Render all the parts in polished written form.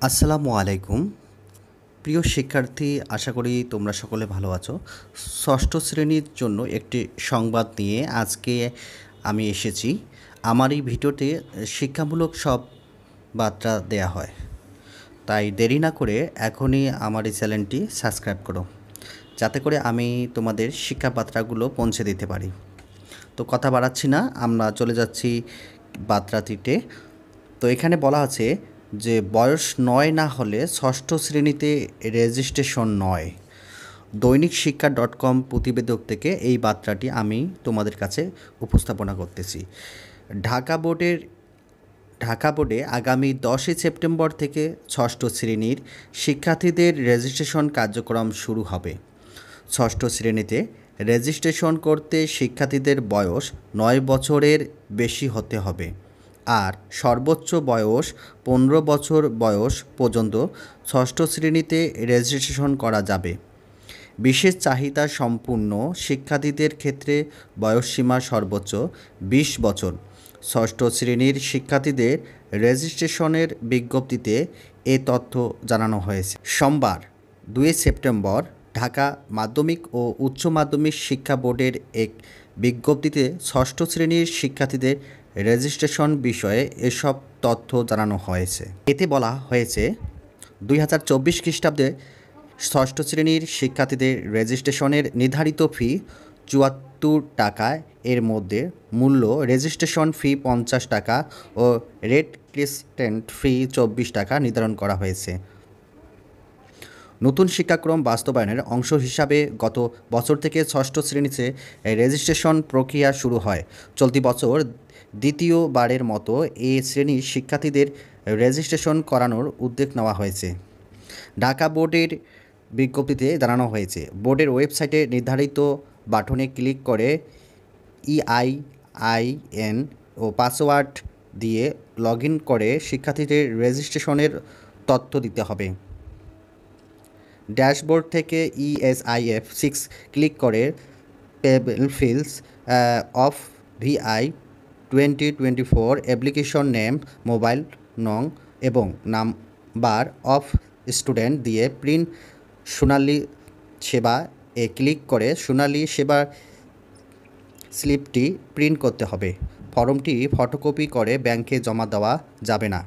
আসসালামু আলাইকুম। প্রিয় শিক্ষার্থী, আশা করি তোমরা সকলে ভালো আছো। ষষ্ঠ শ্রেণীর জন্য একটি সংবাদ নিয়ে আজকে আমি এসেছি। আমার এই ভিডিওতে শিক্ষামূলক সব বার্তা দেয়া হয়, তাই দেরি না করে এখনই আমার এই চ্যানেলটি সাবস্ক্রাইব করো, যাতে করে আমি তোমাদের শিক্ষা বার্তাগুলো পৌঁছে দিতে পারি। তো কথা বাড়াচ্ছি না, আমরা চলে যাচ্ছি বার্তাটিতে। তো এখানে বলা আছে যে বয়স 9 না হলে ষষ্ঠ শ্রেণীতে রেজিস্ট্রেশন নয়। দৈনিক শিক্ষা .com প্রতিবেদক থেকে এই বার্তাটি আমি তোমাদের কাছে উপস্থাপনা করতেছি। ঢাকা বোর্ডে আগামী 10 সেপ্টেম্বর থেকে ষষ্ঠ শ্রেণীর শিক্ষার্থীদের রেজিস্ট্রেশন কার্যক্রম শুরু হবে। ষষ্ঠ শ্রেণীতে রেজিস্ট্রেশন করতে শিক্ষার্থীদের বয়স 9 বছরের বেশি হতে হবে, আর সর্বোচ্চ বয়স 15 বছর বয়স পর্যন্ত ষষ্ঠ শ্রেণীতে রেজিস্ট্রেশন করা যাবে। বিশেষ চাহিদা সম্পন্ন শিক্ষার্থীদের ক্ষেত্রে বয়সসীমা সর্বোচ্চ 20 বছর। ষষ্ঠ শ্রেণীর শিক্ষার্থীদের রেজিস্ট্রেশনের বিজ্ঞপ্তিতে এ তথ্য জানানো হয়েছে। সোমবার 2 সেপ্টেম্বর ঢাকা মাধ্যমিক ও উচ্চ মাধ্যমিক শিক্ষা বোর্ডের এক বিজ্ঞপ্তিতে ষষ্ঠ শ্রেণীর শিক্ষার্থীদের রেজিস্ট্রেশন বিষয়ে এসব তথ্য জানানো হয়েছে। এতে বলা হয়েছে 2024 খ্রিস্টাব্দে ষষ্ঠ শ্রেণীর শিক্ষার্থীদের রেজিস্ট্রেশনের নির্ধারিত ফি 74 টাকা, এর মধ্যে মূল্য রেজিস্ট্রেশন ফি 50 টাকা ও রেড ক্রিস্টেন্ট ফি 24 টাকা নির্ধারণ করা হয়েছে। নতুন শিক্ষাক্রম বাস্তবায়নের অংশ হিসাবে গত বছর থেকে ষষ্ঠ শ্রেণীতে রেজিস্ট্রেশন প্রক্রিয়া শুরু হয়। চলতি বছর দ্বিতীয়বারের মতো এ শ্রেণীর শিক্ষার্থীদের রেজিস্ট্রেশন করানোর উদ্যোগ নেওয়া হয়েছে। ঢাকা বোর্ডের বিজ্ঞপ্তিতে জানানো হয়েছে, বোর্ডের ওয়েবসাইটে নির্ধারিত বাটনে ক্লিক করে EIN ও পাসওয়ার্ড দিয়ে লগ ইন করে শিক্ষার্থীদের রেজিস্ট্রেশনের তথ্য দিতে হবে। ড্যাশবোর্ড থেকে ESIF 6 ক্লিক করে payable fields of VI 2024 application name, mobile নং এবং নাম্বার অফ স্টুডেন্ট দিয়ে প্রিন্ট সোনালী সেবা এ ক্লিক করে সোনালী সেবা স্লিপটি প্রিন্ট করতে হবে। ফর্মটি ফটোকপি করে ব্যাংকে জমা দেওয়া যাবে না।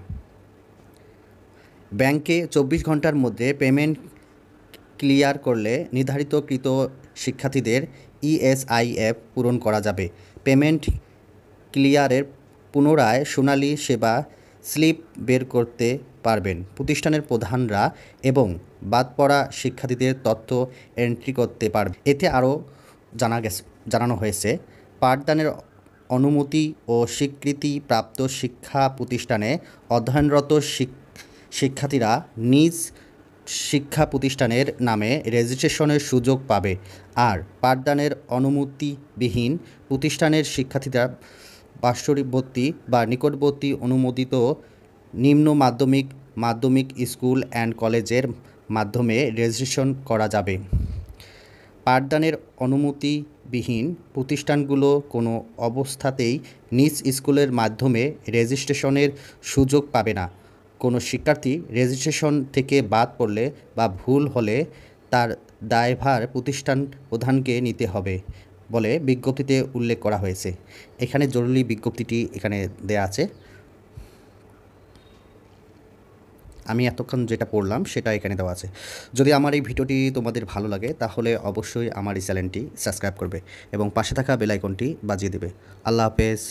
ব্যাংকে 24 ঘন্টার মধ্যে পেমেন্ট ক্লিয়ার করলে নির্ধারিতকৃত শিক্ষার্থীদের ESIF পূরণ করা যাবে। পেমেন্ট ক্লিয়ারের পুনরায় সোনালী সেবা স্লিপ বের করতে পারবেন প্রতিষ্ঠানের প্রধানরা এবং বাদ পড়া শিক্ষার্থীদের তথ্য এন্ট্রি করতে পারবে। এতে আরও জানানো হয়েছে, পাঠদানের অনুমতি ও স্বীকৃতি প্রাপ্ত শিক্ষা প্রতিষ্ঠানে অধ্যয়নরত শিক্ষার্থীরা নিজ শিক্ষা প্রতিষ্ঠানের নামে রেজিস্ট্রেশনের সুযোগ পাবে, আর পাঠদানের অনুমতিবিহীন প্রতিষ্ঠানের শিক্ষার্থীরা পার্শ্ববর্তী বা নিকটবর্তী অনুমোদিত নিম্ন মাধ্যমিক স্কুল অ্যান্ড কলেজের মাধ্যমে রেজিস্ট্রেশন করা যাবে। পাঠদানের অনুমতিবিহীন প্রতিষ্ঠানগুলো কোনো অবস্থাতেই নিজ স্কুলের মাধ্যমে রেজিস্ট্রেশনের সুযোগ পাবে না। কোনো শিক্ষার্থী রেজিস্ট্রেশন থেকে বাদ পড়লে বা ভুল হলে তার দায়ভার প্রতিষ্ঠান প্রধানকে নিতে হবে বলে বিজ্ঞপ্তিতে উল্লেখ করা হয়েছে। এখানে জরুরি বিজ্ঞপ্তিটি এখানে দেয়া আছে। আমি এতক্ষণ যেটা পড়লাম সেটা এখানে দেওয়া আছে। যদি আমার এই ভিডিওটি তোমাদের ভালো লাগে তাহলে অবশ্যই আমার এই চ্যানেলটি সাবস্ক্রাইব করবে এবং পাশে থাকা বেল আইকনটি বাজিয়ে দেবে। আল্লাহ হাফেজ।